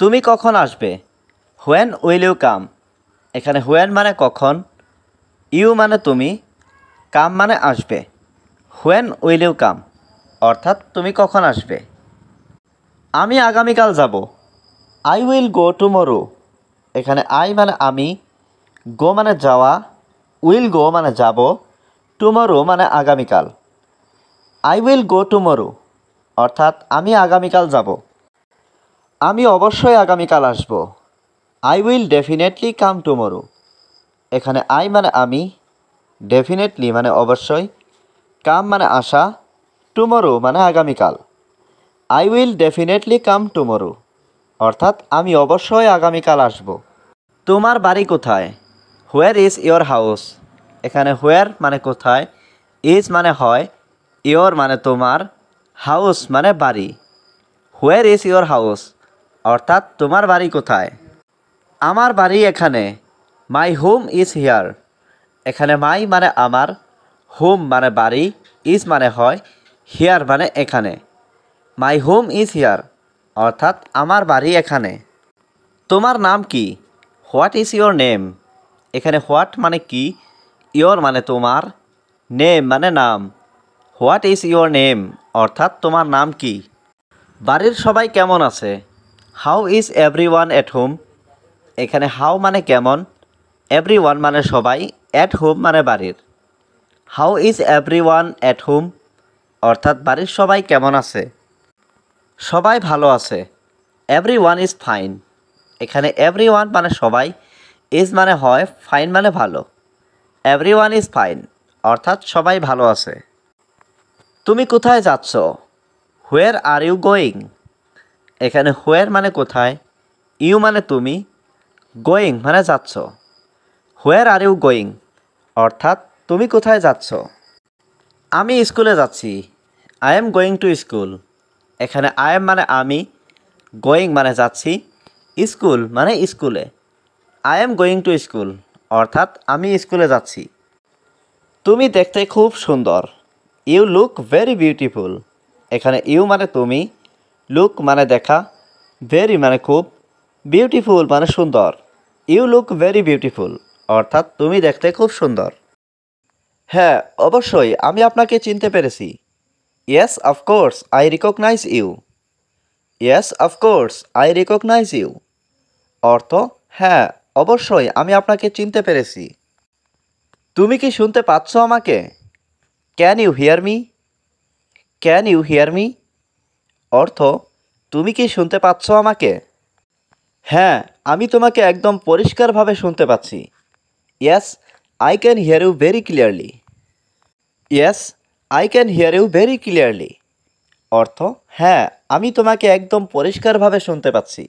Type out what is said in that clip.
তুমি কখন আসবে? When will you come? এখানে হোয়েন মানে কখন, ইউ মানে তুমি, কাম মানে আসবে। হোয়েন উইল ইউ কাম অর্থাৎ তুমি কখন আসবে। আমি আগামীকাল যাব। I will go tomorrow. এখানে আই মানে আমি, গো মানে যাওয়া, উইল গো মানে যাব, টুমরো মানে আগামীকাল। আই উইল গো টুমরো অর্থাৎ আমি আগামীকাল যাব। আমি অবশ্যই আগামীকাল আসব। I will definitely come tomorrow. এখানে আই মানে আমি, ডেফিনেটলি মানে অবশ্যই, কাম মানে আসা, টুমরো মানে আগামীকাল। I will definitely come tomorrow অর্থাৎ আমি অবশ্যই আগামীকাল আসব। তোমার বাড়ি কোথায়? Where is your house? এখানে হোয়ার মানে কোথায়, ইজ মানে হয়, ইয়োর মানে তোমার, হাউস মানে বাড়ি। হোয়ার ইজ ইয়োর হাউস অর্থাৎ তোমার বাড়ি কোথায়। আমার বাড়ি এখানে। My home is here. এখানে মাই মানে আমার, হোম মানে বাড়ি, ইজ মানে হয়, হিয়ার মানে এখানে। মাই হোম ইজ হিয়ার অর্থাৎ আমার বাড়ি এখানে। তোমার নাম কি? What is your name? এখানে হোয়াট মানে কি, ইয়োর মানে তোমার, নেম মানে নাম। হোয়াট ইজ ইয়োর নেম অর্থাৎ তোমার নাম কি। বাড়ির সবাই কেমন আছে? How is everyone at home? এখানে হাউ মানে কেমন, এভরিওয়ান মানে সবাই, এট হোম মানে বাড়ির। How is everyone at home অর্থাৎ বাড়ির সবাই কেমন আছে। সবাই ভালো আছে। Everyone is fine. এখানে এভরিওয়ান মানে সবাই, ইজ মানে হয়, ফাইন মানে ভালো। এভরিওয়ান ইজ ফাইন অর্থাৎ সবাই ভালো আছে। তুমি কোথায় যাচ্ছ? হোয়ার আর ইউ গোয়িং? এখানে হোয়ার মানে কোথায়, ইউ মানে তুমি, গোয়িং মানে যাচ্ছ। হোয়ার আর ইউ গোয়িং অর্থাৎ তুমি কোথায় যাচ্ছ। আমি স্কুলে যাচ্ছি। I am going to school. এখানে আই এম মানে আমি, গোয়িং মানে যাচ্ছি, স্কুল মানে স্কুলে। I am going to school অর্থাৎ আমি স্কুলে যাচ্ছি। তুমি দেখতে খুব সুন্দর। You look very beautiful. এখানে ইউ মানে তুমি, লুক মানে দেখা, ভেরি মানে খুব, বিউটিফুল মানে সুন্দর। ইউ লুক ভেরি বিউটিফুল অর্থাৎ তুমি দেখতে খুব সুন্দর। হ্যাঁ অবশ্যই আমি আপনাকে চিনতে পেরেছি। Yes of course I recognise you. Yes of course I recognise you অর্থ হ্যাঁ অবশ্যই আমি আপনাকে চিনতে পেরেছি। তুমি কি শুনতে পাচ্ছ আমাকে? Can you hear me? Can you hear me অর্থ তুমি কি শুনতে পাচ্ছ আমাকে? হ্যাঁ আমি তোমাকে একদম পরিষ্কারভাবে শুনতে পাচ্ছি। Yes I can hear you very clearly. Yes I can hear you very clearly অর্থ হ্যাঁ আমি তোমাকে একদম পরিষ্কারভাবে শুনতে পাচ্ছি।